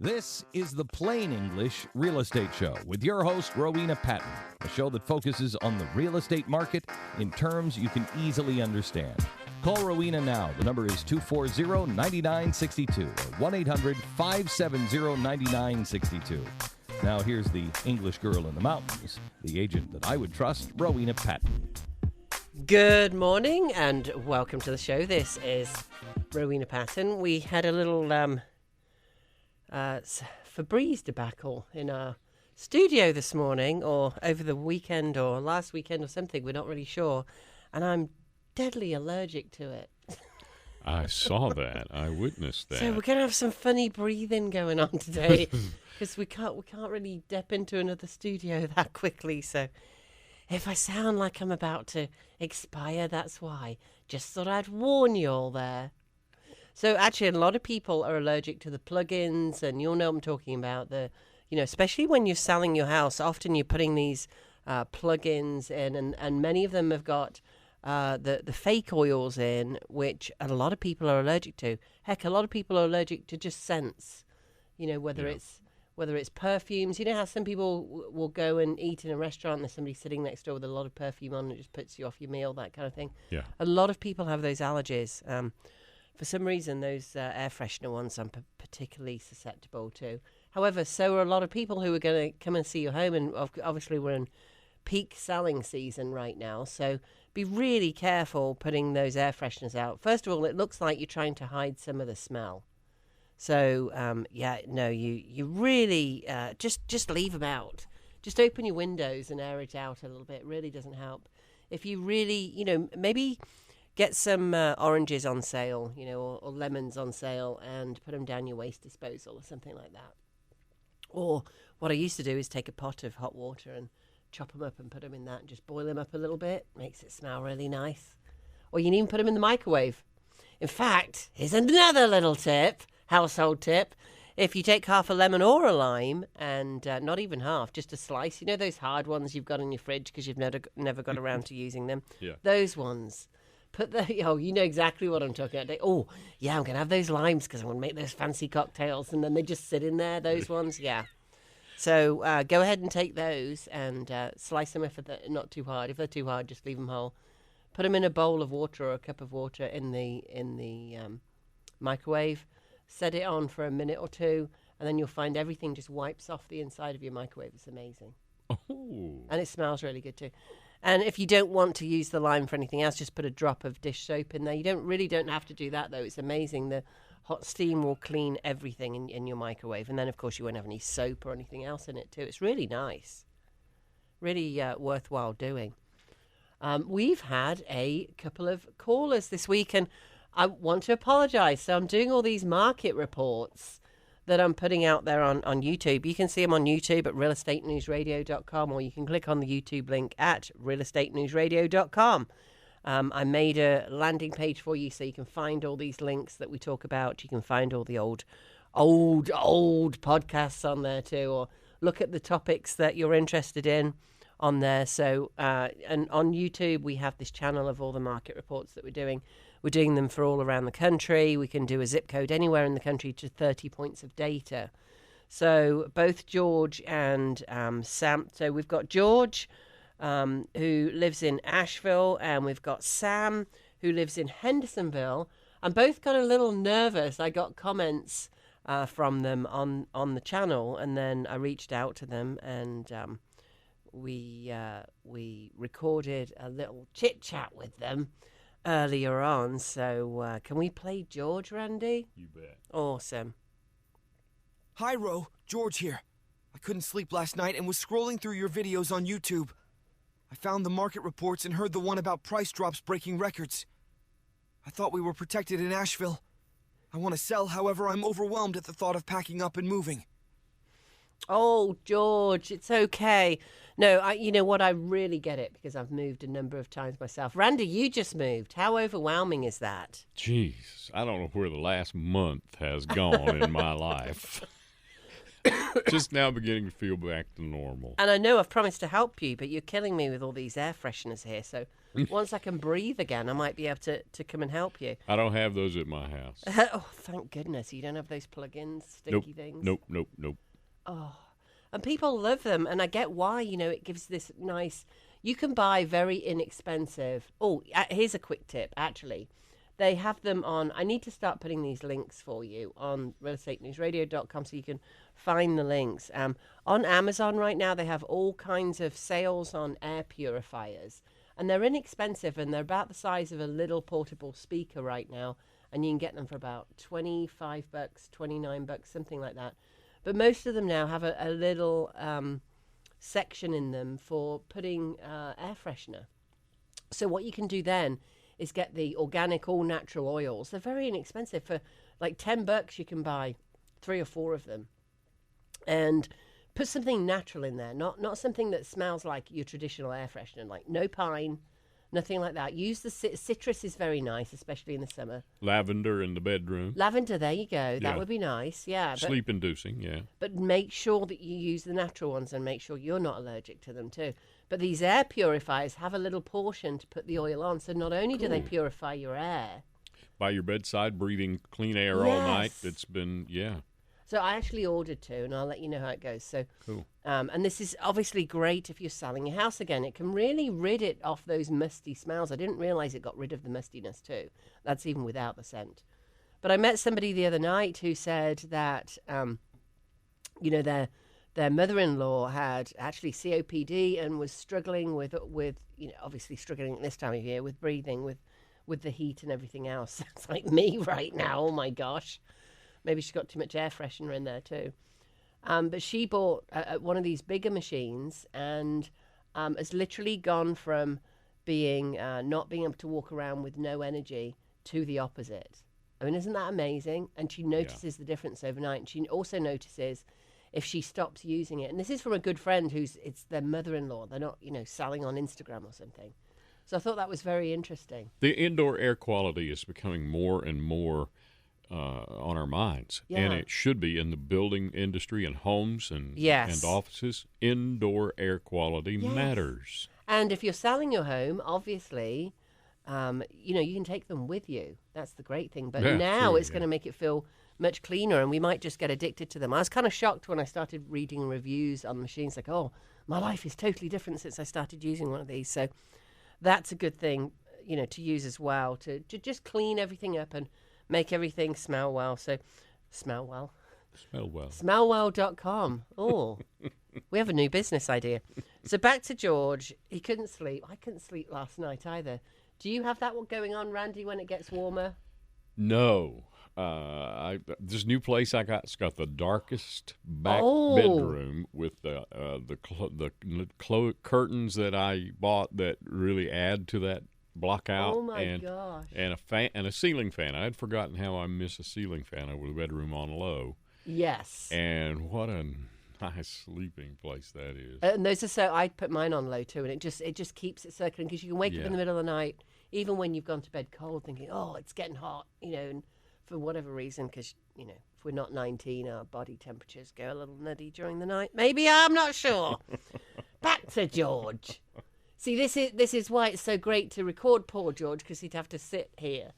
This is the Plain English Real Estate Show with your host, Rowena Patton, a show that focuses on the real estate market in terms you can easily understand. Call Rowena now. The number is 240-9962 or 1-800-570-9962. Now here's the English girl in the mountains, the agent that I would trust, Rowena Patton. Good morning and welcome to the show. This is Rowena Patton. We had a little Febreze debacle in our studio this morning, or over the weekend, or last weekend, or something. We're not really sure, and I'm deadly allergic to it. I saw that. I witnessed that. So we're going to have some funny breathing going on today because we can't really dip into another studio that quickly. So if I sound like I'm about to expire, that's why. Just thought I'd warn you all there. So actually, a lot of people are allergic to the plugins, and you'll know what I'm talking about. Especially when you're selling your house, often you're putting these plugins in, and many of them have got the fake oils in, which a lot of people are allergic to. Heck, a lot of people are allergic to just scents. Whether it's perfumes. You know how some people will go and eat in a restaurant and there's somebody sitting next door with a lot of perfume on and it just puts you off your meal, that kind of thing. Yeah. A lot of people have those allergies. For some reason, those air freshener ones I'm particularly susceptible to. However, so are a lot of people who are going to come and see your home, and obviously we're in peak selling season right now, so be really careful putting those air fresheners out. First of all, it looks like you're trying to hide some of the smell. So, you really just leave them out. Just open your windows and air it out a little bit. It really doesn't help. If you really, maybe get some oranges on sale, or lemons on sale, and put them down your waste disposal or something like that. Or what I used to do is take a pot of hot water and chop them up and put them in that and just boil them up a little bit. Makes it smell really nice. Or you can even put them in the microwave. In fact, here's another little tip, household tip. If you take half a lemon or a lime, and not even half, just a slice, those hard ones you've got in your fridge because you've never got around to using them. Yeah. Those ones. You know exactly what I'm talking about. I'm going to have those limes because I'm going to make those fancy cocktails, and then they just sit in there, those ones, yeah. So go ahead and take those and slice them if they're not too hard. If they're too hard, just leave them whole. Put them in a bowl of water or a cup of water in the microwave. Set it on for a minute or two, and then you'll find everything just wipes off the inside of your microwave. It's amazing. Oh. And it smells really good too. And if you don't want to use the lime for anything else, just put a drop of dish soap in there. You don't have to do that, though. It's amazing. The hot steam will clean everything in your microwave. And then, of course, you won't have any soap or anything else in it, too. It's really nice. Really worthwhile doing. We've had a couple of callers this week, and I want to apologize. So I'm doing all these market reports that I'm putting out there on YouTube. You can see them on YouTube at realestatenewsradio.com, or you can click on the YouTube link at realestatenewsradio.com. I made a landing page for you so you can find all these links that we talk about. You can find all the old podcasts on there too, or look at the topics that you're interested in on there. So, and on YouTube, we have this channel of all the market reports that we're doing. We're doing them for all around the country. We can do a zip code anywhere in the country to 30 points of data. So both George and Sam. So we've got George, who lives in Asheville, and we've got Sam, who lives in Hendersonville. And both got a little nervous. I got comments from them on the channel, and then I reached out to them, and we recorded a little chit-chat with them earlier on. So can we play George, Randy? You bet. Awesome. Hi, Ro. George here. I couldn't sleep last night and was scrolling through your videos on YouTube. I found the market reports and heard the one about price drops breaking records. I thought we were protected in Asheville. I want to sell, however, I'm overwhelmed at the thought of packing up and moving. Oh, George, it's okay. No, you know what? I really get it because I've moved a number of times myself. Randy, you just moved. How overwhelming is that? Jeez, I don't know where the last month has gone in my life. just now beginning to feel back to normal. And I know I've promised to help you, but you're killing me with all these air fresheners here. So once I can breathe again, I might be able to come and help you. I don't have those at my house. Oh, thank goodness. You don't have those plug-ins, sticky things? Nope. Oh, and people love them, and I get why. It gives this nice... You can buy very inexpensive... Oh, here's a quick tip, actually. They have them on... I need to start putting these links for you on realestatenewsradio.com so you can find the links. On Amazon right now, they have all kinds of sales on air purifiers. And they're inexpensive, and they're about the size of a little portable speaker right now. And you can get them for about $25, $29, something like that. But most of them now have a little section in them for putting air freshener. So what you can do then is get the organic, all-natural oils. They're very inexpensive. For like $10, you can buy 3 or 4 of them. And put something natural in there, not something that smells like your traditional air freshener, like no pine, nothing like that. Use the citrus is very nice, especially in the summer. Lavender in the bedroom. Lavender, there you go. That Yeah. would be nice, yeah. Sleep-inducing, yeah. But make sure that you use the natural ones and make sure you're not allergic to them too. But these air purifiers have a little portion to put the oil on, so not only do they purify your air. By your bedside, breathing clean air all night. It's been, So I actually ordered 2, and I'll let you know how it goes. So, Cool. And this is obviously great if you're selling your house again. It can really rid it of those musty smells. I didn't realize it got rid of the mustiness too. That's even without the scent. But I met somebody the other night who said that, their mother-in-law had actually COPD and was struggling with obviously struggling at this time of year with breathing, with the heat and everything else. It's like me right now. Oh my gosh. Maybe she's got too much air freshener in there too. But she bought one of these bigger machines and has literally gone from being not being able to walk around with no energy to the opposite. I mean, isn't that amazing? And she notices the difference overnight. And she also notices if she stops using it. And this is from a good friend it's their mother-in-law. They're not, selling on Instagram or something. So I thought that was very interesting. The indoor air quality is becoming more and more on our minds, and it should be in the building industry and homes and offices. Indoor air quality matters. And if you're selling your home, obviously, you can take them with you. That's the great thing. But now it's going to make it feel much cleaner, and we might just get addicted to them. I was kind of shocked when I started reading reviews on machines, like, oh, my life is totally different since I started using one of these. So that's a good thing, to use as well, to just clean everything up and make everything smell well. So, smell well. Smellwell.com. Oh, we have a new business idea. So back to George. He couldn't sleep. I couldn't sleep last night either. Do you have that one going on, Randy, when it gets warmer? No. This new place I got, it's got the darkest back bedroom with the curtains that I bought that really add to that blackout. Oh my gosh! And a fan and a ceiling fan. I had forgotten how I miss a ceiling fan over the bedroom on low. Yes. And what a nice sleeping place that is. And those are so. I put mine on low too, and it just keeps it circling because you can wake up in the middle of the night, even when you've gone to bed cold, thinking, oh, it's getting hot, and for whatever reason, because if we're not 19, our body temperatures go a little nutty during the night. Maybe, I'm not sure. Back to George. See, this is why it's so great to record poor George, because he'd have to sit here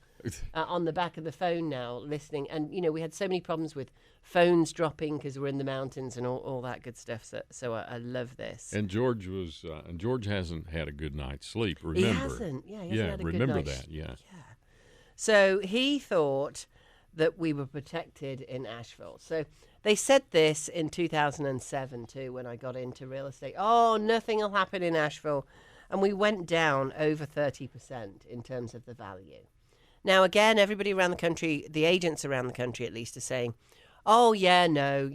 on the back of the phone now listening. And, we had so many problems with phones dropping because we're in the mountains and all that good stuff. So I love this. And George hasn't had a good night's sleep, remember? He hasn't. Yeah, he hasn't had a good remember night's that, yeah. So he thought that we were protected in Asheville. So they said this in 2007 too, when I got into real estate. Oh, nothing will happen in Asheville. And we went down over 30% in terms of the value. Now, again, everybody around the country, the agents around the country at least, are saying, oh, yeah, no,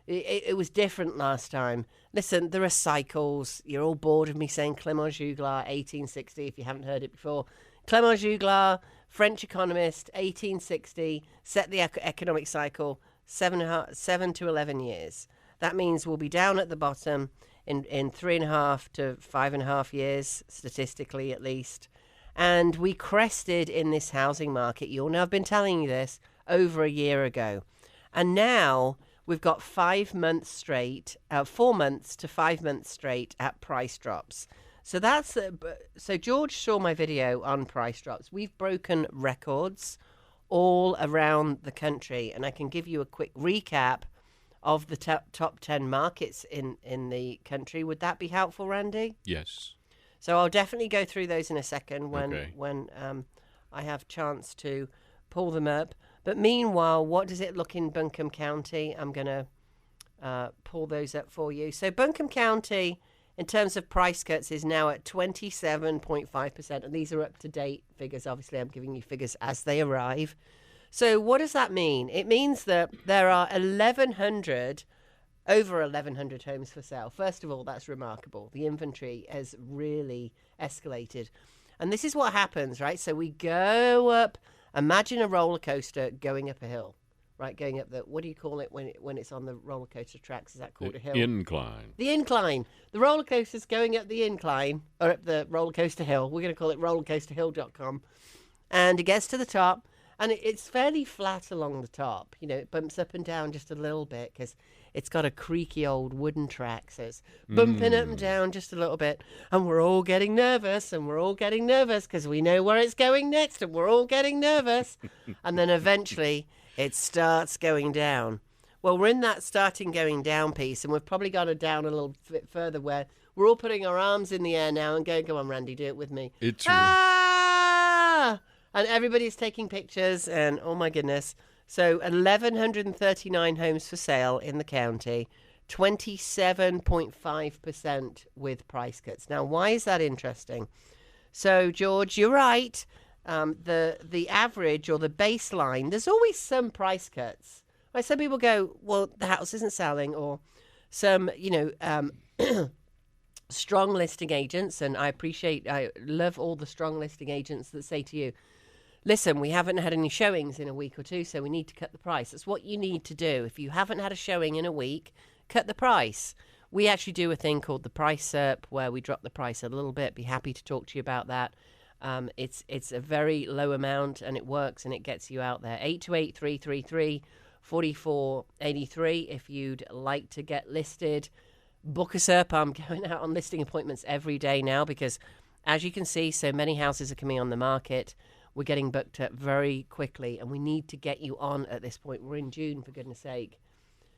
it was different last time. Listen, there are cycles. You're all bored of me saying Clément Juglar, 1860, if you haven't heard it before. Clément Juglar, French economist, 1860, set the economic cycle 7 to 11 years. That means we'll be down at the bottom in 3.5 to 5.5 years, statistically at least. And we crested in this housing market. You all know I've been telling you this over a year ago. And now we've got 5 months straight, 4 months to 5 months straight at price drops. So that's so George saw my video on price drops. We've broken records all around the country, and I can give you a quick recap of the top 10 markets in the country. Would that be helpful, Randy? Yes. So I'll definitely go through those in a second when I have chance to pull them up. But meanwhile, what does it look in Buncombe County? I'm going to pull those up for you. So Buncombe County, in terms of price cuts, is now at 27.5%. And these are up-to-date figures. Obviously, I'm giving you figures as they arrive. So what does that mean? It means that there are over 1,100 homes for sale. First of all, that's remarkable. The inventory has really escalated. And this is what happens, right? So we go up. Imagine a roller coaster going up a hill, right? Going up what do you call it when it's on the roller coaster tracks? Is that called a hill? Incline. The incline. The roller coaster's going up the incline, or up the roller coaster hill. We're going to call it rollercoasterhill.com. And it gets to the top, and it's fairly flat along the top. You know, it bumps up and down just a little bit because it's got a creaky old wooden track, so it's bumping up and down just a little bit. And we're all getting nervous, because we know where it's going next, and we're all getting nervous. And then eventually it starts going down. Well, we're in that starting going down piece, and we've probably got it down a little bit further where we're all putting our arms in the air now and going, come on, Randy, do it with me. It's And everybody's taking pictures, and oh my goodness. So 1,139 homes for sale in the county, 27.5% with price cuts. Now, why is that interesting? So, George, you're right. The average or the baseline, there's always some price cuts. Right? Some people go, well, the house isn't selling, or some, strong listing agents, and I love all the strong listing agents that say to you, listen, we haven't had any showings in a week or two, so we need to cut the price. That's what you need to do. If you haven't had a showing in a week, cut the price. We actually do a thing called the price SERP, where we drop the price a little bit. Be happy to talk to you about that. It's a very low amount, and it works, and it gets you out there. 828-333-4483 if you'd like to get listed. Book us up. I'm going out on listing appointments every day now because, as you can see, so many houses are coming on the market. We're getting booked up very quickly, and we need to get you on at this point. We're in June, for goodness sake.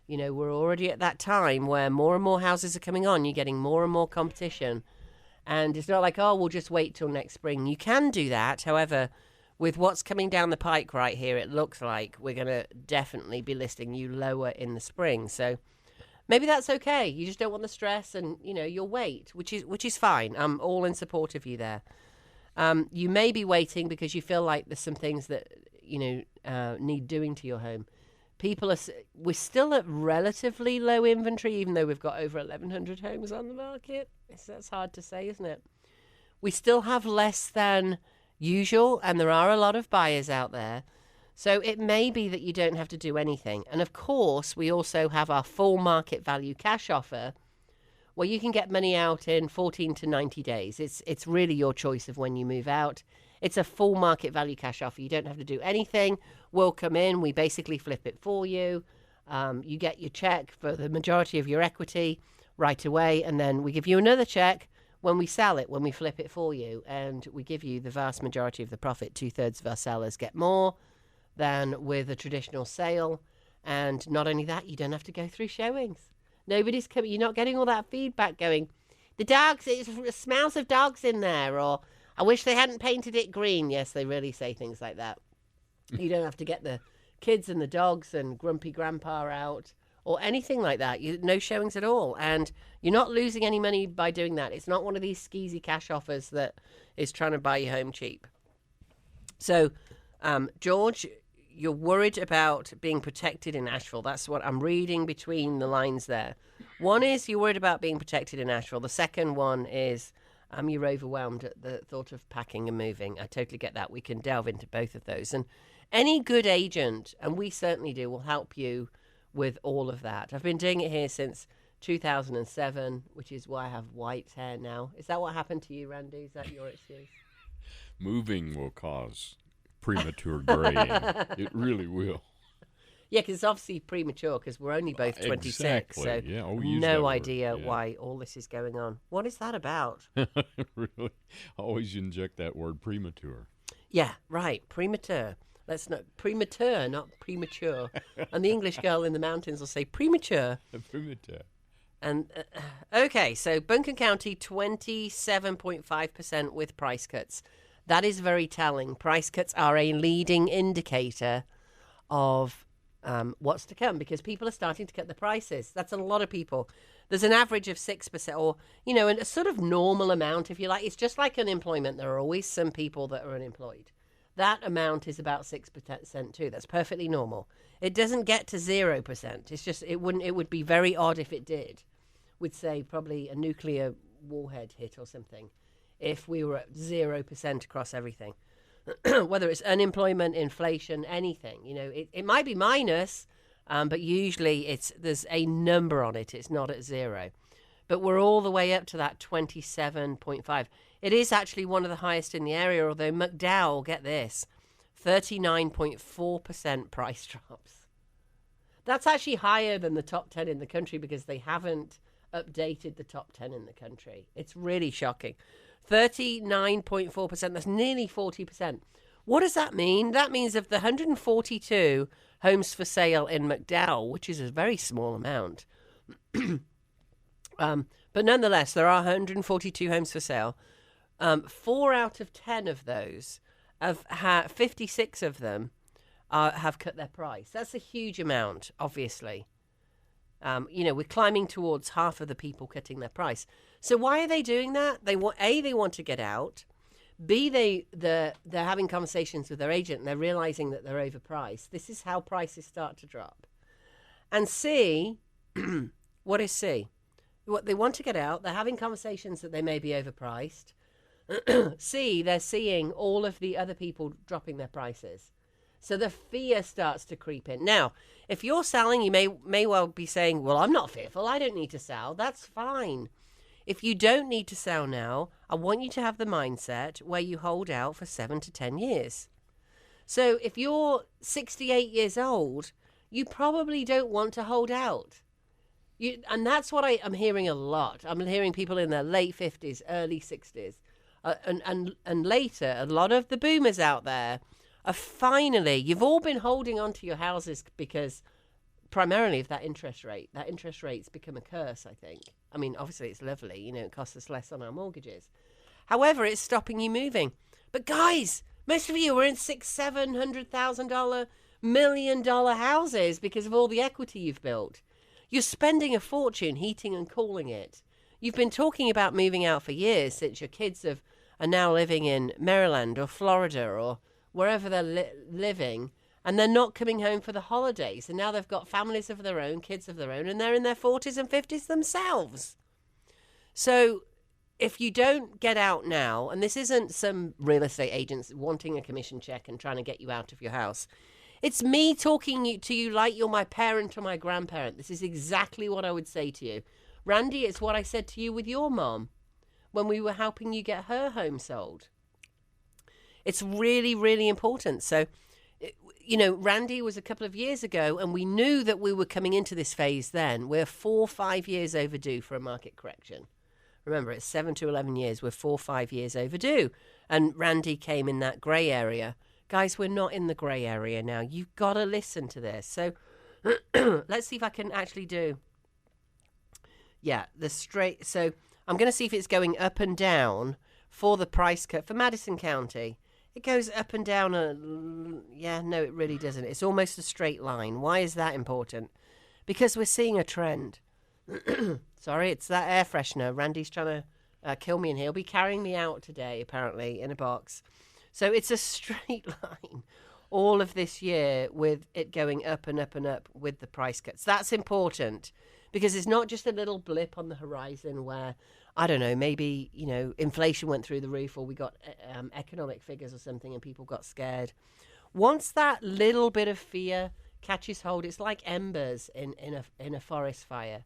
You know, we're already at that time where more and more houses are coming on. You're getting more and more competition. And it's not like, oh, we'll just wait till next spring. You can do that. However, with what's coming down the pike right here, it looks like we're going to definitely be listing you lower in the spring. So maybe that's okay. You just don't want the stress, and, you'll wait, which is fine. I'm all in support of you there. You may be waiting because you feel like there's some things that, need doing to your home. We're still at relatively low inventory, even though we've got over 1,100 homes on the market. That's hard to say, isn't it? We still have less than usual, and there are a lot of buyers out there. So it may be that you don't have to do anything. And of course, we also have our full market value cash offer, where you can get money out in 14 to 90 days. It's really your choice of when you move out. It's a full market value cash offer. You don't have to do anything. We'll come in. We basically flip it for you. You get your check for the majority of your equity right away, and then we give you another check when we sell it, when we flip it for you, and we give you the vast majority of the profit. 2/3 of our sellers get more than with a traditional sale. And not only that, you don't have to go through showings. Nobody's coming. You're not getting all that feedback going, the dogs, it smells of dogs in there, or I wish they hadn't painted it green. Yes, they really say things like that. You don't have to get the kids and the dogs and grumpy grandpa out or anything like that. No showings at all. And you're not losing any money by doing that. It's not one of these skeezy cash offers that is trying to buy you home cheap. So, George, you're worried about being protected in Asheville. That's what I'm reading between the lines there. One is you're worried about being protected in Asheville. The second one is you're overwhelmed at the thought of packing and moving. I totally get that. We can delve into both of those. And any good agent, and we certainly do, will help you with all of that. I've been doing it here since 2007, which is why I have white hair now. Is that what happened to you, Randy? Is that your excuse? Moving will cause premature graying. It really will. Yeah, because it's obviously premature because we're only both 26. Exactly. So yeah. Oh, use no that idea word. why all this is going on. What is that about? Really? Always inject that word premature. Yeah, right. Premature. Let's not premature, not premature. And the English girl in the mountains will say premature. Premature. And okay, so Buncombe County 27.5% with price cuts. That is very telling. Price cuts are a leading indicator of what's to come because people are starting to cut the prices. That's a lot of people. There's an average of 6% or, a sort of normal amount, if you like. It's just like unemployment. There are always some people that are unemployed. That amount is about 6% too. That's perfectly normal. It doesn't get to 0%. It's just, it would be very odd if it did. We'd say probably a nuclear warhead hit or something if we were at 0% across everything. Whether it's unemployment, inflation, anything, it might be minus, but usually there's a number on it. It's not at 0. But we're all the way up to that 27.5. It is actually one of the highest in the area, although McDowell, get this, 39.4% price drops. That's actually higher than the top 10 in the country because they haven't updated the top 10 in the country. It's really shocking. 39.4%, that's nearly 40%. What does that mean? That means of the 142 homes for sale in McDowell, which is a very small amount, but nonetheless, there are 142 homes for sale. 4 out of 10 of those, 56 of them have cut their price. That's a huge amount, obviously. We're climbing towards half of the people cutting their price. So why are they doing that? They want to get out. B, they're having conversations with their agent and they're realizing that they're overpriced. This is how prices start to drop. And C, what is C? What they want to get out. They're having conversations that they may be overpriced. C, they're seeing all of the other people dropping their prices. So the fear starts to creep in. Now, if you're selling, you may well be saying, well, I'm not fearful. I don't need to sell. That's fine. If you don't need to sell now, I want you to have the mindset where you hold out for 7 to 10 years. So if you're 68 years old, you probably don't want to hold out. And that's what I'm hearing a lot. I'm hearing people in their late 50s, early 60s, and later, a lot of the boomers out there are finally, you've all been holding on to your houses because primarily of that interest rate. That interest rate's become a curse, I think. I mean, obviously it's lovely, it costs us less on our mortgages. However, it's stopping you moving. But guys, most of you are in $600,000-$700,000, $1 million houses because of all the equity you've built. You're spending a fortune heating and cooling it. You've been talking about moving out for years since your kids are now living in Maryland or Florida or wherever they're living, and they're not coming home for the holidays. And now they've got families of their own, kids of their own, and they're in their 40s and 50s themselves. So if you don't get out now, and this isn't some real estate agents wanting a commission check and trying to get you out of your house. It's me talking to you like you're my parent or my grandparent. This is exactly what I would say to you. Randy, it's what I said to you with your mom when we were helping you get her home sold. It's really, really important. So, Randy was a couple of years ago, and we knew that we were coming into this phase then. We're 4 or 5 years overdue for a market correction. Remember, it's 7 to 11 years. We're 4 or 5 years overdue. And Randy came in that grey area. Guys, we're not in the grey area now. You've got to listen to this. So let's see if I can actually do... Yeah, the straight... So I'm going to see if it's going up and down for the price cut for Madison County. It goes up and down. No, it really doesn't. It's almost a straight line. Why is that important? Because we're seeing a trend. Sorry, it's that air freshener. Randy's trying to kill me, and he'll be carrying me out today, apparently, in a box. So it's a straight line all of this year with it going up and up and up with the price cuts. That's important because it's not just a little blip on the horizon where, I don't know, maybe, inflation went through the roof or we got economic figures or something and people got scared. Once that little bit of fear catches hold, it's like embers in a forest fire.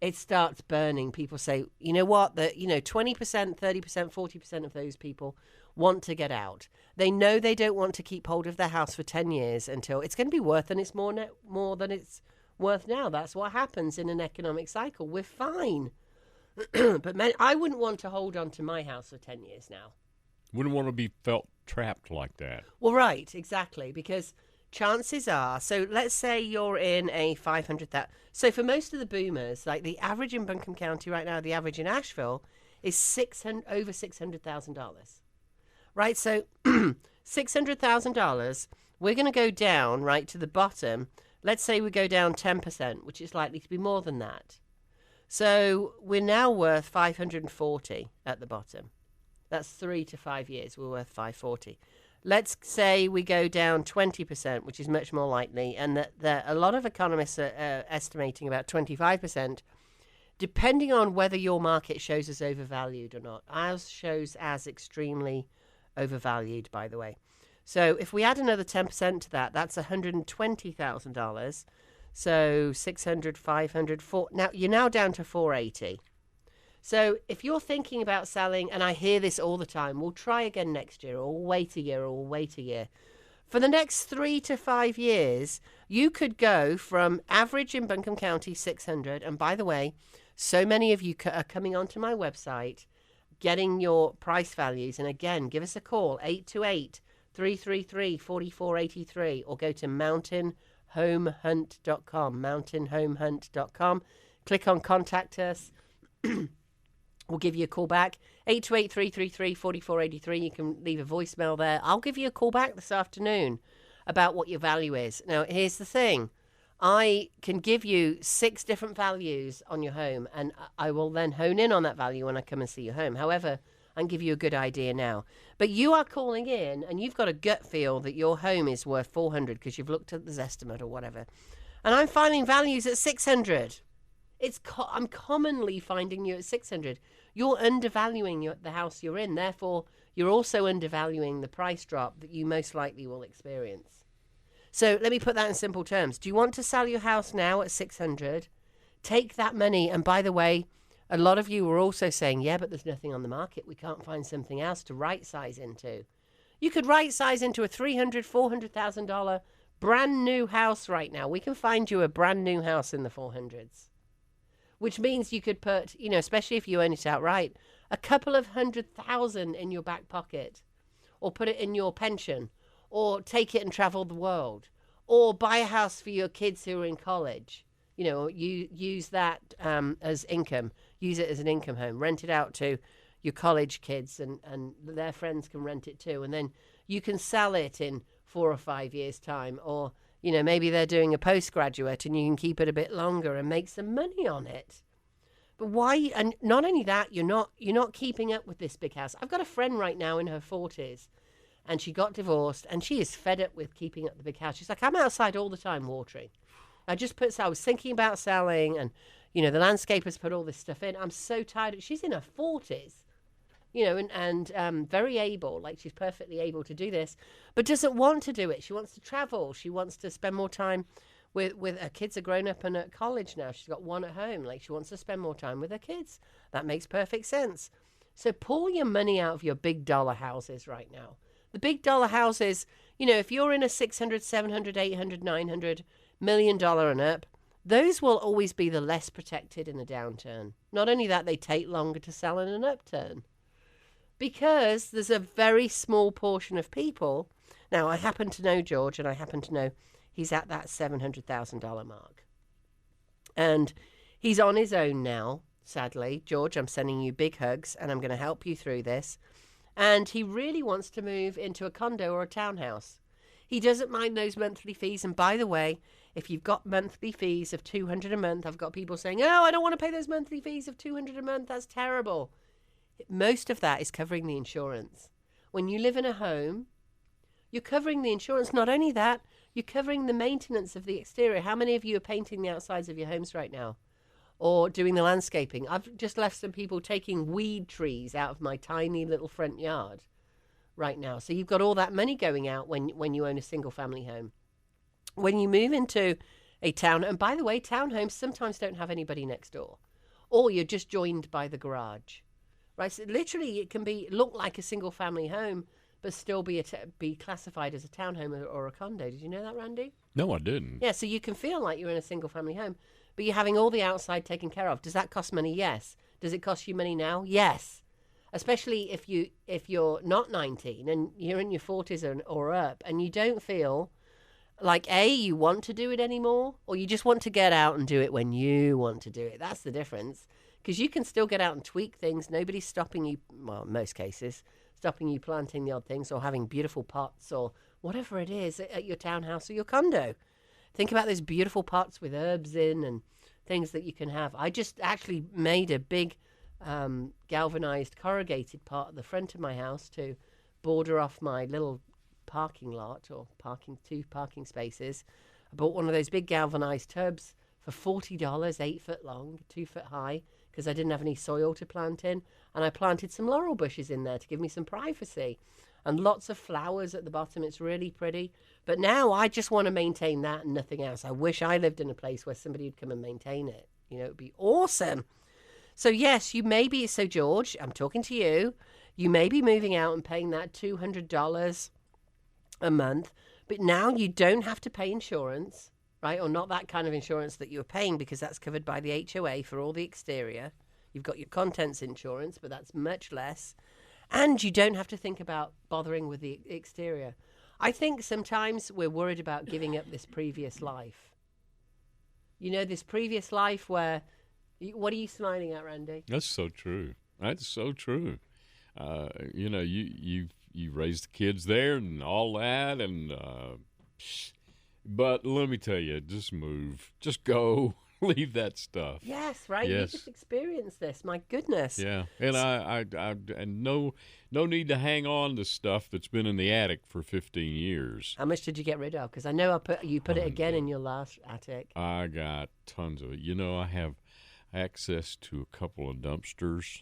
It starts burning. People say, you know what, 20%, 30%, 40% of those people want to get out. They know they don't want to keep hold of their house for 10 years until it's going to be worth, and it's more than it's worth now. That's what happens in an economic cycle. We're fine. But I wouldn't want to hold on to my house for 10 years now. Wouldn't want to be felt trapped like that. Well, right, exactly, because chances are, so let's say you're in a 500,000. So for most of the boomers, like the average in Buncombe County right now, the average in Asheville is over $600,000. Right, so $600,000, we're going to go down right to the bottom. Let's say we go down 10%, which is likely to be more than that. So we're now worth 540 at the bottom. That's 3 to 5 years. We're worth 540. Let's say we go down 20%, which is much more likely, and that a lot of economists are estimating about 25%, depending on whether your market shows as overvalued or not. Ours shows as extremely overvalued, by the way. So if we add another 10% to that, that's $120,000. So 600, 500, 4. Now you're now down to 480. So if you're thinking about selling, and I hear this all the time, we'll try again next year, or we'll wait a year, or we'll wait a year. For the next 3 to 5 years, you could go from average in Buncombe County 600. And by the way, so many of you are coming onto my website, getting your price values. And again, give us a call, 828-333-4483, or go to mountainhomehunt.com, mountainhomehunt.com. Click on Contact Us. We'll give you a call back, 828-333-4483. You can leave a voicemail there. I'll give you a call back this afternoon about what your value is. Now, here's the thing. I can give you 6 different values on your home, and I will then hone in on that value when I come and see your home. However, I can give you a good idea now. But you are calling in, and you've got a gut feel that your home is worth 400 because you've looked at the Zestimate or whatever. And I'm finding values at 600. I'm commonly finding you at 600. You're undervaluing the house you're in. Therefore, you're also undervaluing the price drop that you most likely will experience. So let me put that in simple terms. Do you want to sell your house now at 600? Take that money. And by the way, a lot of you were also saying, yeah, but there's nothing on the market. We can't find something else to right size into. You could right size into a $300,000, $400,000 brand new house right now. We can find you a brand new house in the 400s. Which means you could put, especially if you own it outright, a couple of $100,000 in your back pocket, or put it in your pension, or take it and travel the world, or buy a house for your kids who are in college. You use that as income. Use it as an income home. Rent it out to your college kids, and their friends can rent it too. And then you can sell it in 4 or 5 years' time, or maybe they're doing a postgraduate and you can keep it a bit longer and make some money on it. But why? And not only that, you're not keeping up with this big house. I've got a friend right now in her 40s, and she got divorced, and she is fed up with keeping up the big house. She's like, I'm outside all the time watering. I was thinking about selling, and the landscapers put all this stuff in. I'm so tired. She's in her 40s. And very able, like she's perfectly able to do this, but doesn't want to do it. She wants to travel. She wants to spend more time with her kids are grown up and at college now. She's got one at home. Like she wants to spend more time with her kids. That makes perfect sense. So pull your money out of your big dollar houses right now. The big dollar houses, if you're in a $600, $700, $800, $900 million and up, those will always be the less protected in a downturn. Not only that, they take longer to sell in an upturn. Because there's a very small portion of people. Now, I happen to know George, and I happen to know he's at that $700,000 mark. And he's on his own now, sadly. George, I'm sending you big hugs, and I'm going to help you through this. And he really wants to move into a condo or a townhouse. He doesn't mind those monthly fees. And by the way, if you've got monthly fees of $200 a month, I've got people saying, oh, I don't want to pay those monthly fees of $200 a month. That's terrible. Most of that is covering the insurance. When you live in a home, you're covering the insurance. Not only that, you're covering the maintenance of the exterior. How many of you are painting the outsides of your homes right now? Or doing the landscaping? I've just left some people taking weed trees out of my tiny little front yard right now. So you've got all that money going out when you own a single family home. When you move into a town, and by the way, townhomes sometimes don't have anybody next door. Or you're just joined by the garage. right? So literally, it can look like a single-family home, but still be classified as a townhome or a condo. Did you know that, Randy? No, I didn't. Yeah, so you can feel like you're in a single-family home, but you're having all the outside taken care of. Does that cost money? Yes. Does it cost you money now? Yes. Especially if you're not 19 and you're in your 40s or up, and you don't feel like you want to do it anymore, or you just want to get out and do it when you want to do it. That's the difference, because you can still get out and tweak things. Nobody's stopping you, well, in most cases, stopping you planting the odd things or having beautiful pots or whatever it is at your townhouse or your condo. Think about those beautiful pots with herbs in and things that you can have. I just actually made a big galvanized corrugated pot at the front of my house to border off my little parking lot or two parking spaces. I bought one of those big galvanized tubs for $40, 8 foot long, 2 foot high, because I didn't have any soil to plant in, and I planted some laurel bushes in there to give me some privacy, and lots of flowers at the bottom. It's really pretty. But now I just want to maintain that and nothing else. I wish I lived in a place where somebody would come and maintain it. You know, it'd be awesome. So yes, so George, I'm talking to you. You may be moving out and paying that $200 a month, but now you don't have to pay insurance, right? Or not that kind of insurance that you're paying, because that's covered by the HOA for all the exterior. You've got your contents insurance, but that's much less. And you don't have to think about bothering with the exterior. I think sometimes we're worried about giving up this previous life. You know, this previous life where... What are you smiling at, Randy? That's so true. That's so true. You know, you raised the kids there and all that, and but let me tell you, just move, just go, leave that stuff. Yes, right. Yes. You just experienced this. My goodness. Yeah, and I and no need to hang on to stuff that's been in the attic for 15 years. How much did you get rid of? Because I know you put it again in your last attic. I got tons of it. You know, I have access to a couple of dumpsters.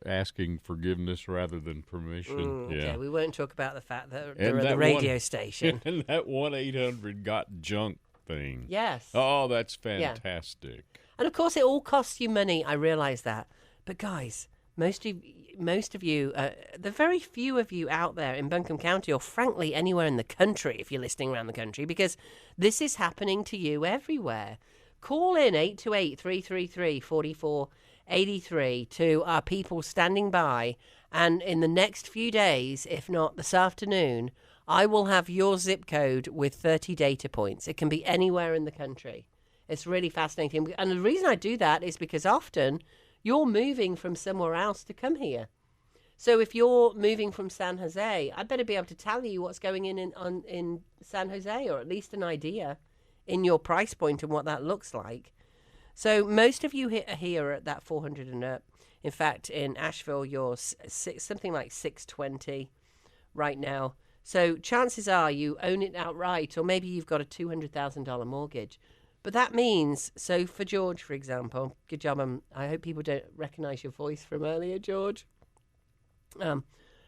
Asking forgiveness rather than permission. Okay, we won't talk about the fact that they're at the radio station. And that 1-800 got junk thing. Yes. Oh, that's fantastic. Yeah. And of course, it all costs you money. I realize that. But guys, most of you, the very few of you out there in Buncombe County, or frankly anywhere in the country, if you're listening around the country, because this is happening to you everywhere. Call in 828-333-4483 to our people standing by, and in the next few days, if not this afternoon, I will have your zip code with 30 data points. It can be anywhere in the country. It's really fascinating. And the reason I do that is because often you're moving from somewhere else to come here. So if you're moving from San Jose, I better be able to tell you what's going in San Jose, or at least an idea in your price point and what that looks like. So most of you here are at that 400 and up. In fact, in Asheville, you're something like 620 right now. So chances are you own it outright, or maybe you've got a $200,000 mortgage. But that means, so for George, for example, good job. I hope people don't recognize your voice from earlier, George.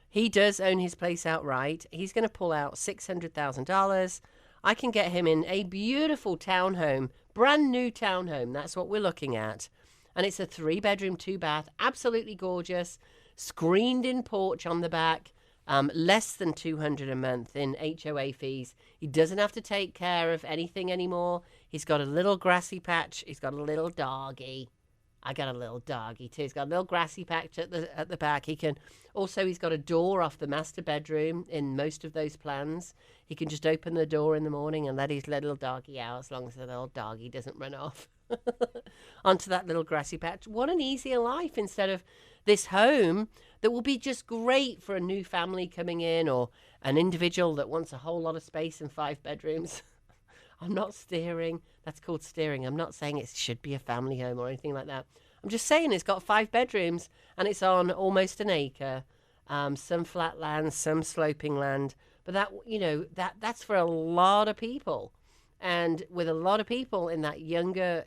He does own his place outright. He's going to pull out $600,000. I can get him in a beautiful townhome, brand new townhome. That's what we're looking at. And it's a 3-bedroom, 2-bath, absolutely gorgeous, screened-in porch on the back, less than $200 a month in HOA fees. He doesn't have to take care of anything anymore. He's got a little grassy patch. He's got a little doggy. I got a little doggy too. He's got a little grassy patch at the back. He's got a door off the master bedroom in most of those plans. He can just open the door in the morning and let his little doggy out, as long as the little doggy doesn't run off onto that little grassy patch. What an easier life, instead of this home that will be just great for a new family coming in, or an individual that wants a whole lot of space and 5 bedrooms. I'm not steering. That's called steering. I'm not saying it should be a family home or anything like that. I'm just saying it's got 5 bedrooms and it's on almost an acre. Some flat land, some sloping land. But that's for a lot of people. And with a lot of people in that younger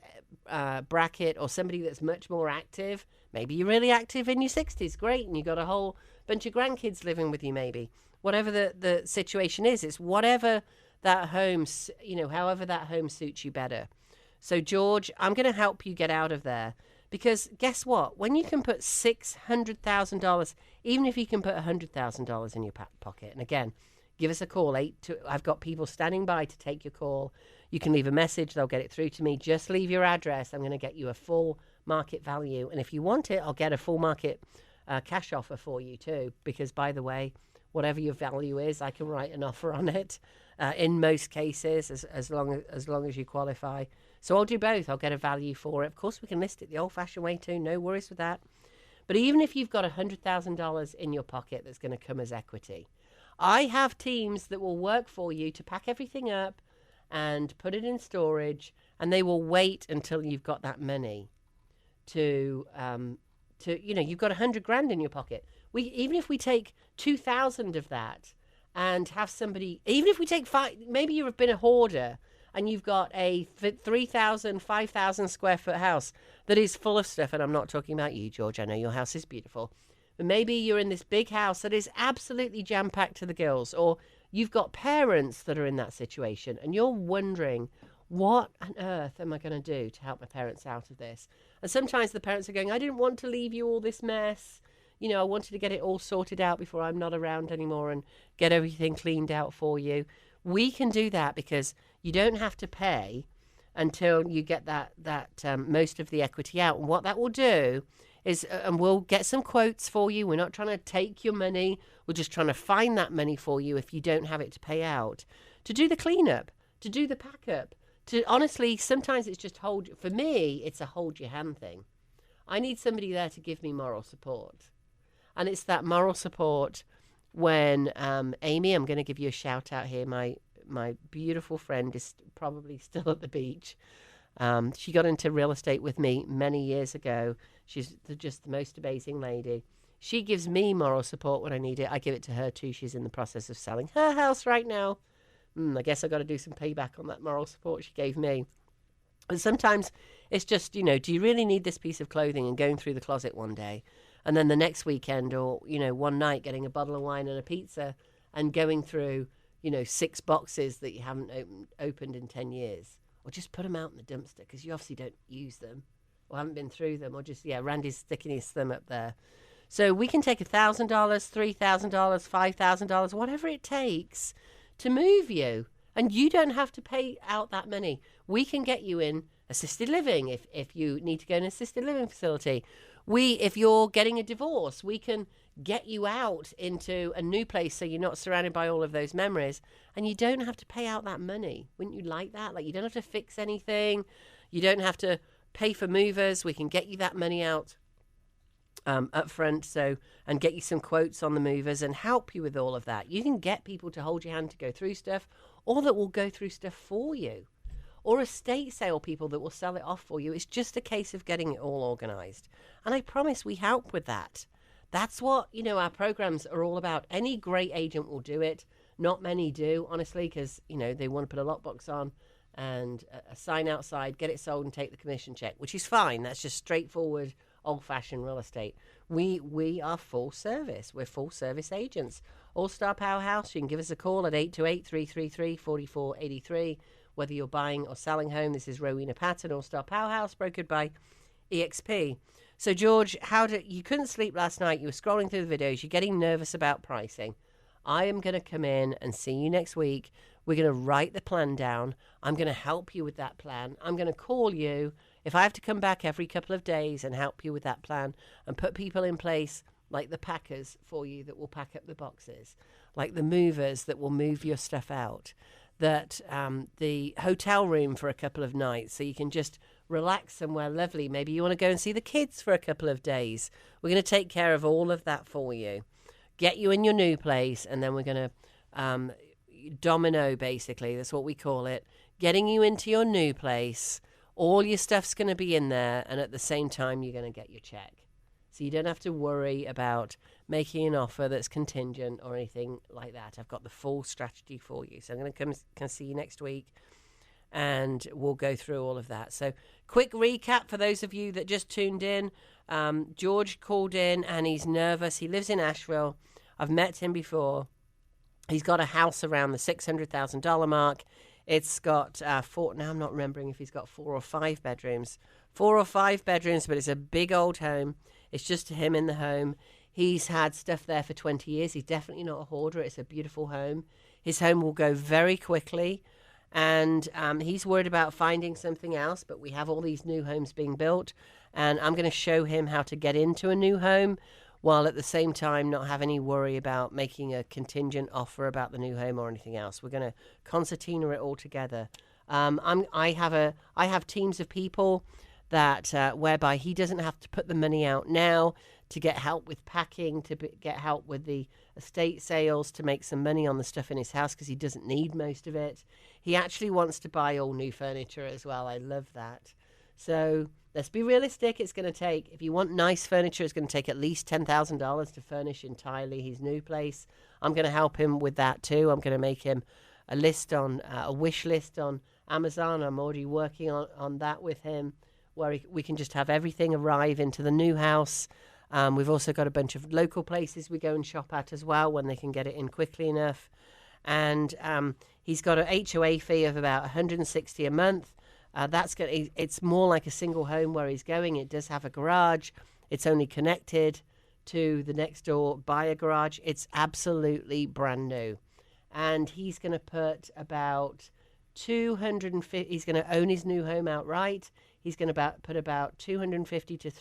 bracket, or somebody that's much more active, maybe you're really active in your 60s, great, and you got a whole bunch of grandkids living with you maybe. Whatever the situation is, it's whatever that home, however that home suits you better. So, George, I'm going to help you get out of there, Because guess what? When you can put $600,000, even if you can put $100,000 in your pocket, and again, give us a call. I've got people standing by to take your call. You can leave a message. They'll get it through to me. Just leave your address. I'm going to get you a full market value. And if you want it, I'll get a full market cash offer for you too. Because, by the way, whatever your value is, I can write an offer on it in most cases, as long as you qualify. So I'll do both. I'll get a value for it. Of course, we can list it the old-fashioned way too. No worries with that. But even if you've got $100,000 in your pocket that's going to come as equity, I have teams that will work for you to pack everything up and put it in storage, and they will wait until you've got that money to you've got $100,000 in your pocket. Even if we take 2,000 of that and have somebody, even if we take maybe you've been a hoarder and you've got a 3,000, 5,000 square foot house that is full of stuff, and I'm not talking about you, George. I know your house is beautiful. But maybe you're in this big house that is absolutely jam-packed to the gills, or you've got parents that are in that situation, and you're wondering, what on earth am I going to do to help my parents out of this? And sometimes the parents are going, I didn't want to leave you all this mess. I wanted to get it all sorted out before I'm not around anymore and get everything cleaned out for you. We can do that because you don't have to pay until you get that most of the equity out. And what that will do is, and we'll get some quotes for you. We're not trying to take your money. We're just trying to find that money for you if you don't have it to pay out, to do the cleanup, to do the pack up, to honestly, sometimes it's just for me, it's a hold your hand thing. I need somebody there to give me moral support. And it's that moral support when Amy, I'm going to give you a shout out here. My beautiful friend is probably still at the beach. She got into real estate with me many years ago. She's just the most amazing lady. She gives me moral support when I need it. I give it to her too. She's in the process of selling her house right now. I guess I've got to do some payback on that moral support she gave me. But sometimes it's just, do you really need this piece of clothing, and going through the closet one day, and then the next weekend or, one night getting a bottle of wine and a pizza and going through, 6 boxes that you haven't opened in 10 years. Or just put them out in the dumpster because you obviously don't use them or haven't been through them, or just, Randy's sticking his thumb up there. So we can take $1,000, $3,000, $5,000, whatever it takes to move you. And you don't have to pay out that money. We can get you in assisted living if you need to go in an assisted living facility. If you're getting a divorce, we can get you out into a new place so you're not surrounded by all of those memories, and you don't have to pay out that money. Wouldn't you like that? Like, you don't have to fix anything. You don't have to pay for movers. We can get you that money out up front, and get you some quotes on the movers and help you with all of that. You can get people to hold your hand to go through stuff, or that will go through stuff for you, or estate sale people that will sell it off for you. It's just a case of getting it all organized. And I promise we help with that. That's what, our programs are all about. Any great agent will do it. Not many do, honestly, because, they want to put a lockbox on and a sign outside, get it sold and take the commission check, which is fine. That's just straightforward, old-fashioned real estate. We are full service. We're full-service agents. All-Star Powerhouse, you can give us a call at 828-333-4483. Whether you're buying or selling home, this is Rowena Patton, All-Star Powerhouse, brokered by EXP. So, George, you couldn't sleep last night. You were scrolling through the videos. You're getting nervous about pricing. I am going to come in and see you next week. We're going to write the plan down. I'm going to help you with that plan. I'm going to call you if I have to come back every couple of days and help you with that plan and put people in place like the packers for you that will pack up the boxes, like the movers that will move your stuff out, that the hotel room for a couple of nights so you can just relax somewhere lovely. Maybe you want to go and see the kids for a couple of days. We're going to take care of all of that for you, get you in your new place, and then we're going to domino, basically. That's what we call it. Getting you into your new place. All your stuff's going to be in there, and at the same time, you're going to get your check. So you don't have to worry about making an offer that's contingent or anything like that. I've got the full strategy for you. So I'm going to come see you next week, and we'll go through all of that. So quick recap for those of you that just tuned in. George called in, and he's nervous. He lives in Asheville. I've met him before. He's got a house around the $600,000 mark It's got four. Now I'm not remembering if he's got 4 or 5 bedrooms. 4 or 5 bedrooms, but it's a big old home. It's just him in the home. He's had stuff there for 20 years. He's definitely not a hoarder. It's a beautiful home. His home will go very quickly, and he's worried about finding something else, but we have all these new homes being built, and I'm going to show him how to get into a new home while at the same time not have any worry about making a contingent offer about the new home or anything else. We're going to concertina it all together. I have teams of people that whereby he doesn't have to put the money out now to get help with packing, get help with the estate sales, to make some money on the stuff in his house because he doesn't need most of it. He actually wants to buy all new furniture as well. I love that. So let's be realistic. It's going to take, if you want nice furniture, it's going to take at least $10,000 to furnish entirely his new place. I'm going to help him with that too. I'm going to make him a wish list on Amazon. I'm already working on that with him, where we can just have everything arrive into the new house. We've also got a bunch of local places we go and shop at as well when they can get it in quickly enough. And he's got an HOA fee of about $160 a month. It's more like a single home where he's going. It does have a garage. It's only connected to the next door by a garage. It's absolutely brand new. And he's going to put about $250. He's going to own his new home outright. He's going to put about $250,000 to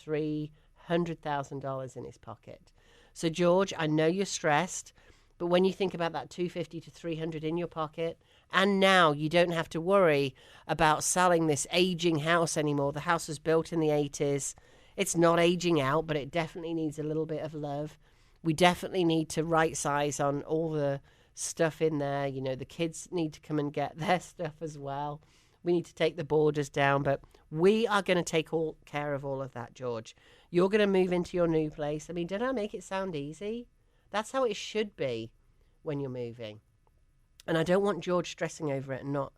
$300,000 in his pocket. So George, I know you're stressed, but when you think about that $250,000 to $300,000 in your pocket, and now you don't have to worry about selling this aging house anymore. The house was built in the 80s. It's not aging out, but it definitely needs a little bit of love. We definitely need to right size on all the stuff in there. You know, the kids need to come and get their stuff as well. We need to take the borders down, but we are going to take care of all of that, George. You're going to move into your new place. I mean, did I make it sound easy? That's how it should be when you're moving. And I don't want George stressing over it and not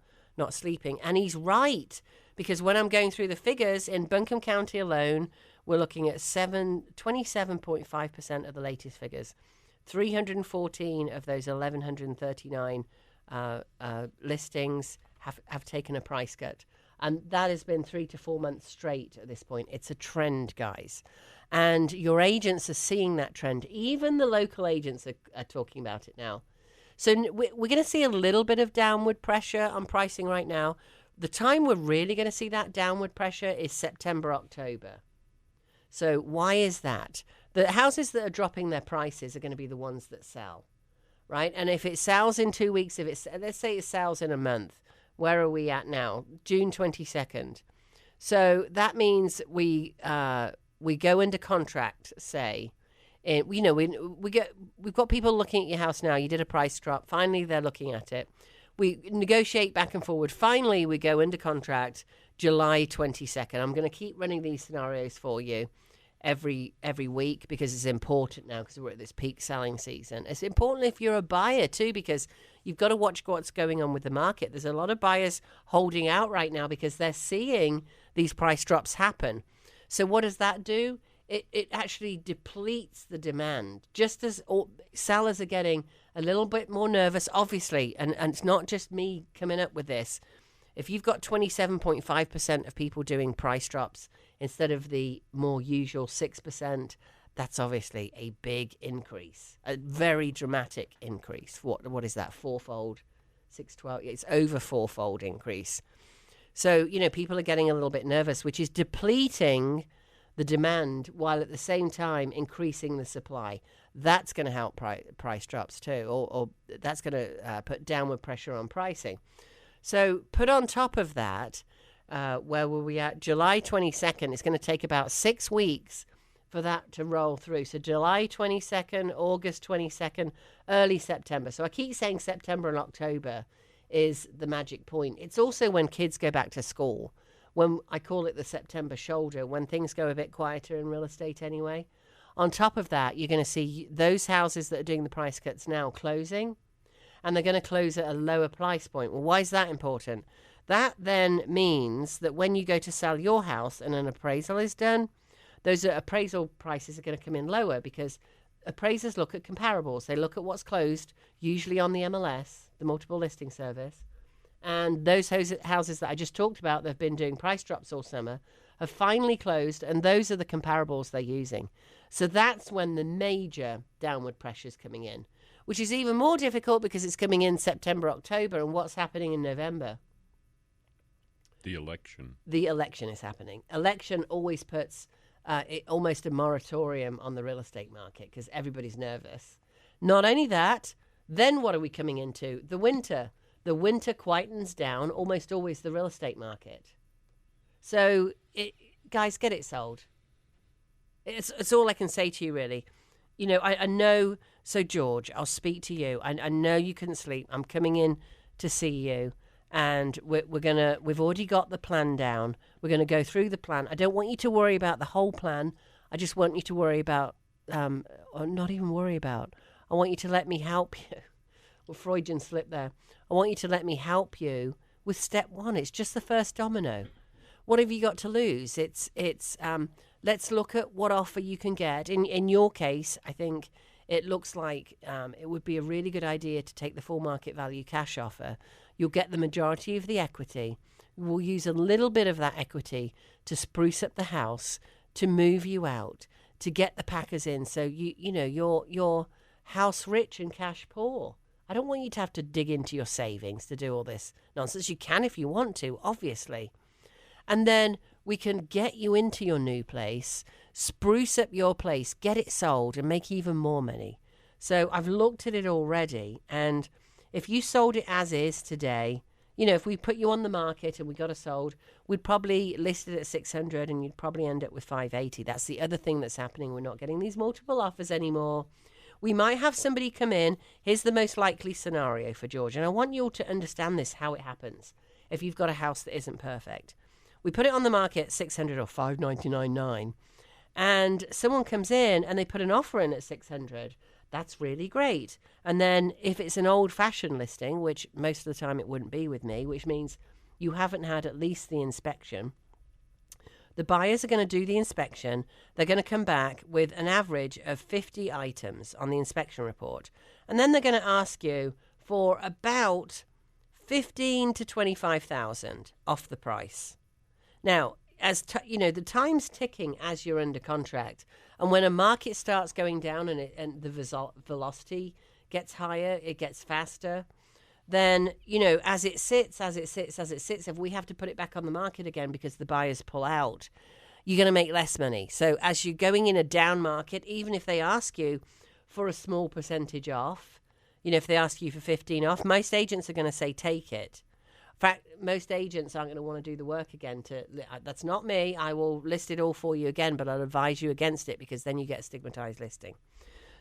sleeping. And he's right, because when I'm going through the figures in Buncombe County alone, we're looking at 27.5% of the latest figures. 314 of those 1,139 listings have taken a price cut. And that has been 3 to 4 months straight at this point. It's a trend, guys. And your agents are seeing that trend. Even the local agents are talking about it now. So we're going to see a little bit of downward pressure on pricing right now. The time we're really going to see that downward pressure is September, October. So why is that? The houses that are dropping their prices are going to be the ones that sell, right? And if it sells in 2 weeks, let's say it sells in a month, where are we at now? June 22nd. So that means we go into contract, say. We've got people looking at your house now. You did a price drop. Finally, they're looking at it. We negotiate back and forward. Finally, we go into contract July 22nd. I'm going to keep running these scenarios for you every week because it's important now because we're at this peak selling season. It's important if you're a buyer too, because you've got to watch what's going on with the market. There's a lot of buyers holding out right now because they're seeing these price drops happen. So what does that do? It actually depletes the demand, just as sellers are getting a little bit more nervous, obviously, and it's not just me coming up with this. If you've got 27.5% of people doing price drops instead of the more usual 6%, that's obviously a big increase, a very dramatic increase. What is that, fourfold, 612? It's over fourfold increase. So, people are getting a little bit nervous, which is depleting the demand while at the same time increasing the supply. That's going to help price drops too, or that's going to put downward pressure on pricing. So put on top of that, where were we at? July 22nd. It's going to take about 6 weeks for that to roll through. So July 22nd, August 22nd, early September. So I keep saying September and October is the magic point. It's also when kids go back to school, when I call it the September shoulder, when things go a bit quieter in real estate anyway. On top of that, you're going to see those houses that are doing the price cuts now closing, and they're going to close at a lower price point. Well, why is that important? That then means that when you go to sell your house and an appraisal is done, those appraisal prices are going to come in lower because appraisers look at comparables. They look at what's closed, usually on the MLS, the multiple listing service, And those houses that I just talked about that have been doing price drops all summer have finally closed, and those are the comparables they're using. So that's when the major downward pressure is coming in, which is even more difficult because it's coming in September, October, and what's happening in November? The election. The election is happening. Election always puts almost a moratorium on the real estate market because everybody's nervous. Not only that, then what are we coming into? The winter. The winter quietens down almost always the real estate market. So, guys, get it sold. It's all I can say to you, really. You know, I know. So, George, I'll speak to you. I know you couldn't sleep. I'm coming in to see you, and we've already got the plan down. We're gonna go through the plan. I don't want you to worry about the whole plan. I just want you to worry about, or not even worry about. I want you to let me help you. Well, Freudian slip there. I want you to let me help you with step one. It's just the first domino. What have you got to lose? It's let's look at what offer you can get. In your case, I think it looks like it would be a really good idea to take the full market value cash offer. You'll get the majority of the equity. We'll use a little bit of that equity to spruce up the house, to move you out, to get the packers in. So you're house rich and cash poor. I don't want you to have to dig into your savings to do all this nonsense. You can if you want to, obviously. And then we can get you into your new place, spruce up your place, get it sold, and make even more money. So I've looked at it already, and if you sold it as is today, if we put you on the market and we got it sold, we'd probably list it at 600 and you'd probably end up with 580. That's the other thing that's happening. We're not getting these multiple offers anymore. We might have somebody come in. Here's the most likely scenario for George. And I want you all to understand this, how it happens if you've got a house that isn't perfect. We put it on the market at 600 or 599.9, and someone comes in and they put an offer in at 600. That's really great. And then if it's an old-fashioned listing, which most of the time it wouldn't be with me, which means you haven't had at least the inspection, the buyers are going to do the inspection. They're going to come back with an average of 50 items on the inspection report. And then they're going to ask you for about 15 to 25,000 off the price. Now, the time's ticking as you're under contract. And when a market starts going down and the velocity gets higher, it gets faster, then, as it sits, if we have to put it back on the market again because the buyers pull out, you're going to make less money. So as you're going in a down market, even if they ask you for a small percentage off, if they ask you for 15 off, most agents are going to say, take it. In fact, most agents aren't going to want to do the work again. That's not me. I will list it all for you again, but I'll advise you against it because then you get a stigmatized listing.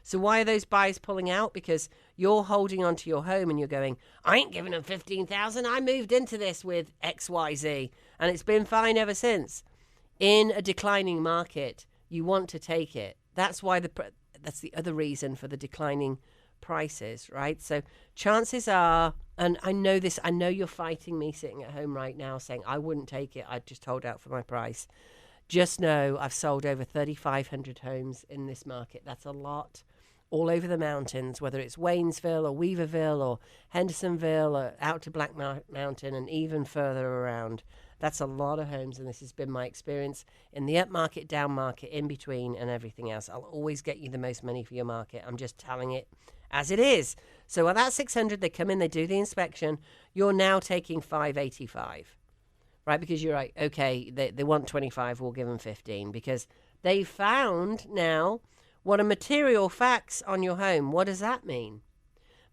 So why are those buyers pulling out? Because you're holding on to your home and you're going, I ain't giving them 15,000. I moved into this with XYZ and it's been fine ever since. In a declining market, you want to take it. That's why that's the other reason for the declining prices, right? So chances are, and I know this, I know you're fighting me sitting at home right now saying, I wouldn't take it. I'd just hold out for my price. Just know I've sold over 3,500 homes in this market. That's a lot. All over the mountains, whether it's Waynesville or Weaverville or Hendersonville or out to Black Mountain and even further around. That's a lot of homes, and this has been my experience in the up market, down market, in between, and everything else. I'll always get you the most money for your market. I'm just telling it as it is. So at that 600, they come in, they do the inspection. You're now taking 585, right? Because you're like, okay, they want 25, we'll give them 15, because they found now what are material facts on your home. What does that mean?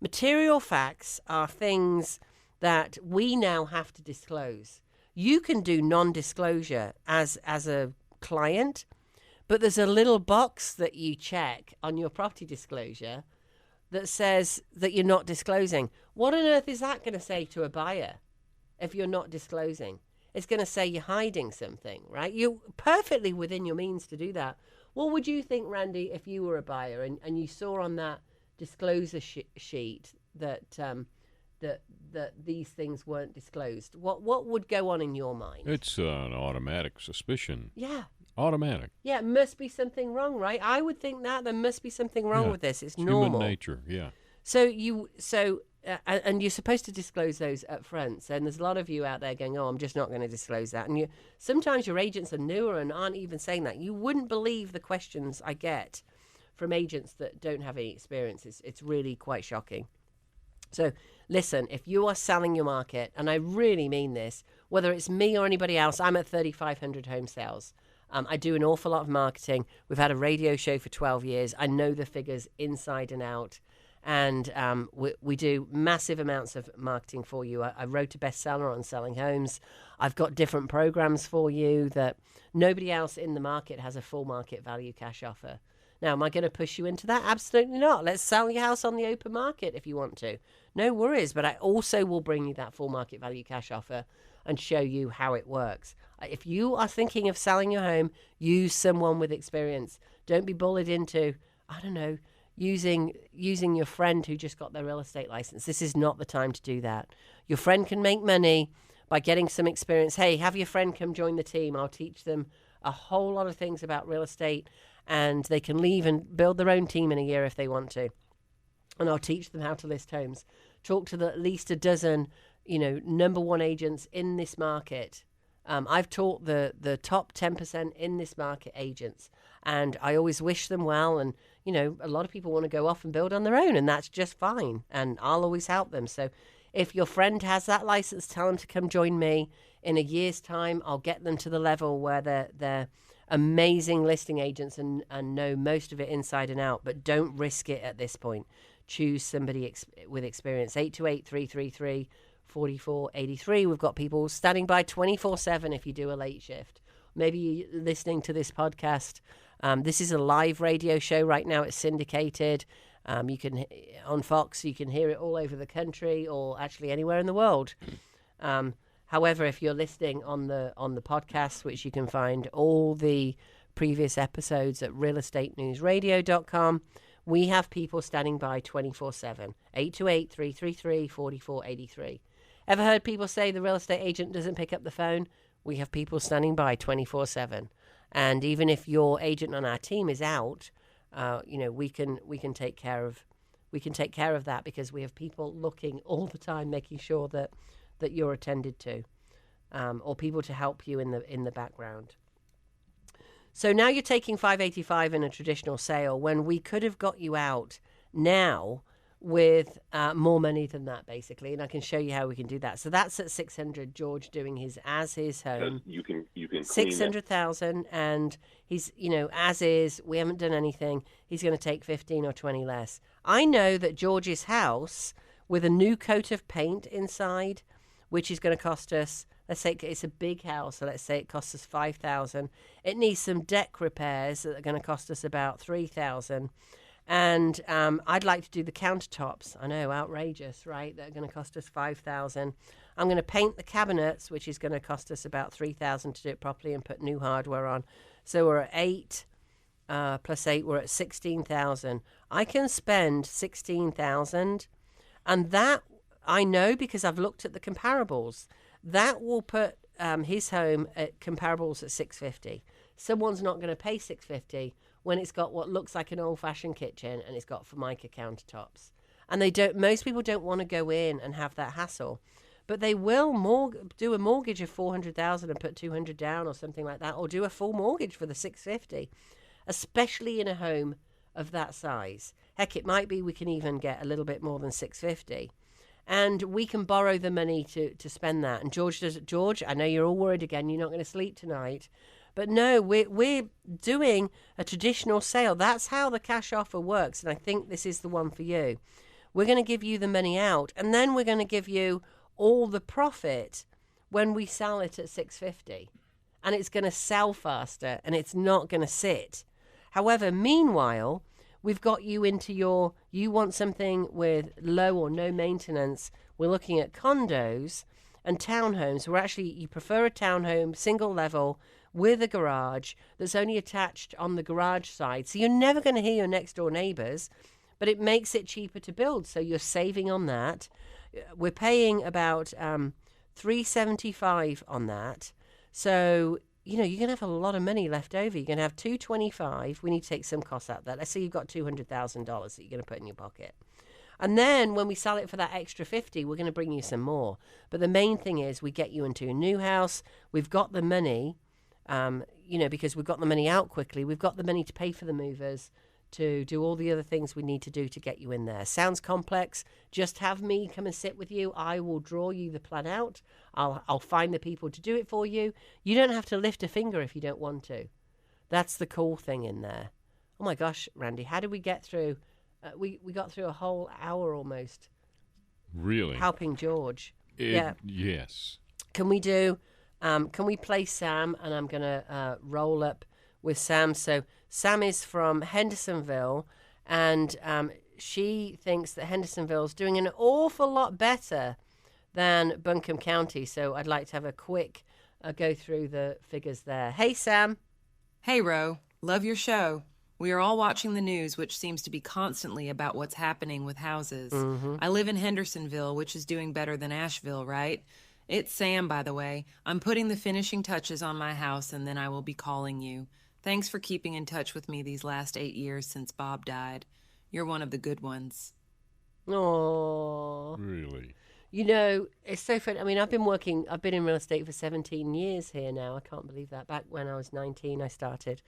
Material facts are things that we now have to disclose. You can do non-disclosure as a client, but there's a little box that you check on your property disclosure that says that you're not disclosing. What on earth is that going to say to a buyer if you're not disclosing? It's going to say you're hiding something, right? You're perfectly within your means to do that. What would you think, Randy, if you were a buyer and you saw on that disclosure sheet that these things weren't disclosed? What would go on in your mind? It's an automatic suspicion. Yeah. Automatic. Yeah, it must be something wrong, right? I would think that there must be something wrong with this. It's normal. Human nature, yeah. So and you're supposed to disclose those up front. So, and there's a lot of you out there going, "Oh, I'm just not going to disclose that." And sometimes your agents are newer and aren't even saying that. You wouldn't believe the questions I get from agents that don't have any experience. It's really quite shocking. So, listen, if you are selling your market, and I really mean this, whether it's me or anybody else, I'm at 3,500 home sales. I do an awful lot of marketing. We've had a radio show for 12 years. I know the figures inside and out. And we do massive amounts of marketing for you. I wrote a bestseller on selling homes. I've got different programs for you that nobody else in the market has a full market value cash offer. Now, am I going to push you into that? Absolutely not. Let's sell your house on the open market if you want to. No worries. But I also will bring you that full market value cash offer and show you how it works. If you are thinking of selling your home, use someone with experience. Don't be bullied into, I don't know, using your friend who just got their real estate license. This is not the time to do that. Your friend can make money by getting some experience. Hey, have your friend come join the team. I'll teach them a whole lot of things about real estate, and they can leave and build their own team in a year if they want to. And I'll teach them how to list homes. Talk to at least a dozen, number one agents in this market. I've taught the top 10% in this market agents, and I always wish them well. And, a lot of people want to go off and build on their own, and that's just fine. And I'll always help them. So if your friend has that license, tell them to come join me. In a year's time, I'll get them to the level where they're amazing listing agents and know most of it inside and out. But don't risk it at this point. Choose somebody with experience. 828-333-4483. We've got people standing by 24/7 if you do a late shift. Maybe you're listening to this podcast. This is a live radio show right now. It's syndicated. You can on Fox. You can hear it all over the country, or actually anywhere in the world. However, if you're listening on the podcast, which you can find all the previous episodes at realestatenewsradio.com, we have people standing by 24/7. 828-333-4483. Ever heard people say the real estate agent doesn't pick up the phone? We have people standing by 24/7. And even if your agent on our team is out, we can take care of that, because we have people looking all the time, making sure that you're attended to, or people to help you in the background. So now you're taking $585 in a traditional sale when we could have got you out now with more money than that, basically. And I can show you how we can do that. So that's at $600. George doing his home. You can 600,000, and he's as is. We haven't done anything. He's going to take 15 or 20 less. I know that George's house with a new coat of paint inside, which is going to cost us. Let's say it's a big house, so let's say it costs us $5,000. It needs some deck repairs that are going to cost us about $3,000. And I'd like to do the countertops. I know, outrageous, right? They're going to cost us $5,000. I'm going to paint the cabinets, which is going to cost us about $3,000 to do it properly and put new hardware on. So we're at 8 plus 8. We're at $16,000. I can spend $16,000, and that I know because I've looked at the comparables. That will put his home at comparables at $650. Someone's not going to pay $650 when it's got what looks like an old-fashioned kitchen and it's got Formica countertops. And most people don't want to go in and have that hassle. But they will do a mortgage of $400,000 and put $200 down or something like that, or do a full mortgage for the $650, especially in a home of that size. Heck, it might be we can even get a little bit more than $650. And we can borrow the money to spend that. And George, I know you're all worried again. You're not going to sleep tonight. But no, we're doing a traditional sale. That's how the cash offer works. And I think this is the one for you. We're going to give you the money out, and then we're going to give you all the profit when we sell it at $650. And it's going to sell faster, and it's not going to sit. However, meanwhile, we've got you into you want something with low or no maintenance. We're looking at condos and townhomes. You prefer a townhome, single level, with a garage that's only attached on the garage side. So you're never going to hear your next door neighbors, but it makes it cheaper to build. So you're saving on that. We're paying about $375 on that. So you're going to have a lot of money left over. You're going to have $225. We need to take some costs out of that. Let's say you've got $200,000 that you're going to put in your pocket. And then when we sell it for that extra 50, we're going to bring you some more. But the main thing is we get you into a new house. We've got the money, because we've got the money out quickly. We've got the money to pay for the movers, to do all the other things we need to do to get you in there. Sounds complex? Just have me come and sit with you. I will draw you the plan out. I'll find the people to do it for you. You don't have to lift a finger if you don't want to. That's the cool thing in there. Oh my gosh, Randy, how did we get through? We got through a whole hour almost. Really? Helping George. Yes. Can we play Sam? And I'm going to roll up with Sam. So Sam is from Hendersonville, and she thinks that Hendersonville's doing an awful lot better than Buncombe County. So I'd like to have a quick go through the figures there. Hey, Sam. Hey, Ro. Love your show. We are all watching the news, which seems to be constantly about what's happening with houses. Mm-hmm. I live in Hendersonville, which is doing better than Asheville, right? It's Sam, by the way. I'm putting the finishing touches on my house, and then I will be calling you. Thanks for keeping in touch with me these last 8 years since Bob died. You're one of the good ones. Aww. Really? It's so funny. I mean, I've been in real estate for 17 years here now. I can't believe that. Back when I was 19, I started.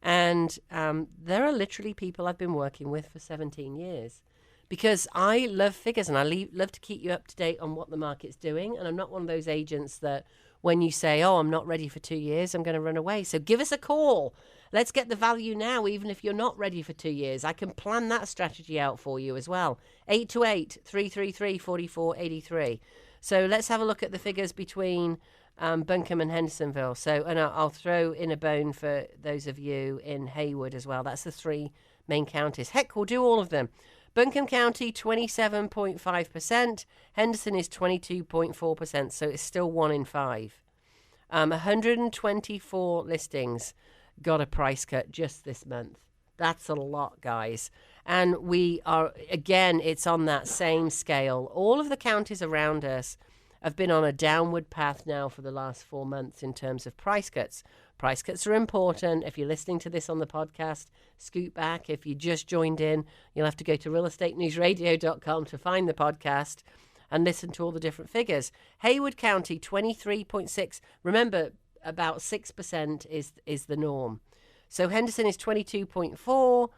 And there are literally people I've been working with for 17 years because I love figures and I love to keep you up to date on what the market's doing. And I'm not one of those agents that when you say, oh, I'm not ready for 2 years, I'm going to run away. So give us a call. Let's get the value now, even if you're not ready for 2 years. I can plan that strategy out for you as well. 828-333-4483. So let's have a look at the figures between Buncombe and Hendersonville. And I'll throw in a bone for those of you in Haywood as well. That's the three main counties. Heck, we'll do all of them. Buncombe County, 27.5%. Henderson is 22.4%, so it's still 1 in 5. 124 listings got a price cut just this month. That's a lot, guys. And we are, again, it's on that same scale. All of the counties around us have been on a downward path now for the last 4 months in terms of price cuts. Price cuts are important. If you're listening to this on the podcast, scoot back. If you just joined in, you'll have to go to realestatenewsradio.com to find the podcast and listen to all the different figures. Haywood County, 23.6. Remember, about 6% is the norm. So Henderson is 22.4,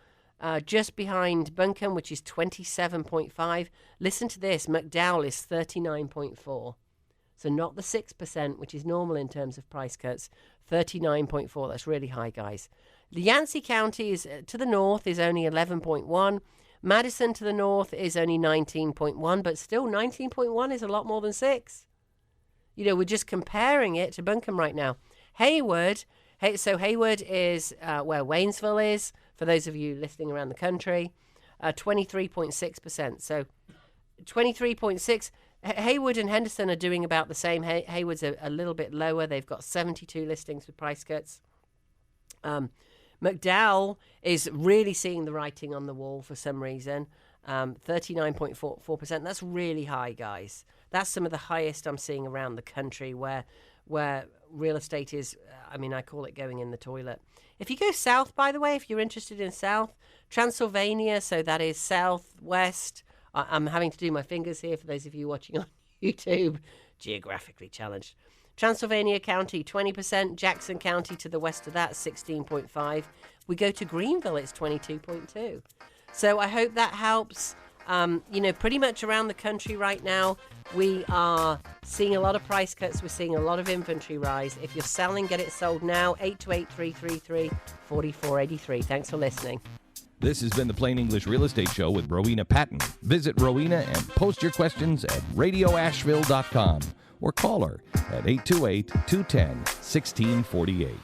just behind Buncombe, which is 27.5. Listen to this, McDowell is 39.4. So not the 6%, which is normal in terms of price cuts, 39.4. That's really high, guys. The Yancey County is to the north is only 11.1. Madison to the north is only 19.1, but still 19.1 is a lot more than 6. We're just comparing it to Buncombe right now. Haywood, so Haywood is where Waynesville is, for those of you listening around the country, 23.6%. So 23.6. Haywood and Henderson are doing about the same. Haywood's a little bit lower. They've got 72 listings with price cuts. McDowell is really seeing the writing on the wall for some reason. 39.4%. That's really high, guys. That's some of the highest I'm seeing around the country where real estate is, I call it going in the toilet. If you go south, by the way, if you're interested in south, Transylvania, so that is southwest. I'm having to do my fingers here for those of you watching on YouTube, geographically challenged. Transylvania County, 20%. Jackson County to the west of that, 16.5. We go to Greenville, it's 22.2. So I hope that helps. Pretty much around the country right now, we are seeing a lot of price cuts. We're seeing a lot of inventory rise. If you're selling, get it sold now. 828-333-4483. Thanks for listening. This has been the Plain English Real Estate Show with Rowena Patton. Visit Rowena and post your questions at radioasheville.com or call her at 828-210-1648.